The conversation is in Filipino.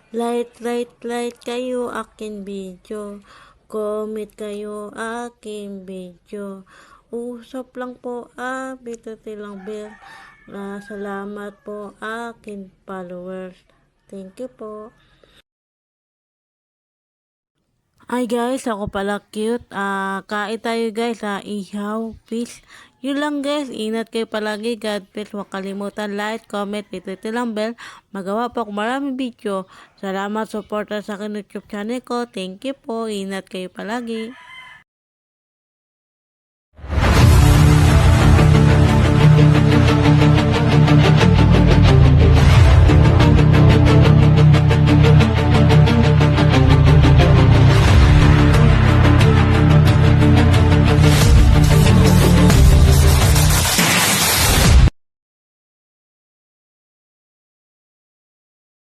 Like kayo akin video. Comment kayo aking video. Usap lang po, pindutin lang bell. Salamat po akin followers. Thank you po. Ay guys, ako pala cute. Kain tayo guys, ihaw, fish. Yun lang guys, ingat kayo palagi. God bless, huwag kalimutan like, comment, ito lang bell. Magawa pa ako maraming video. Salamat, supporter sa akin YouTube channel ko. Thank you po, ingat kayo palagi.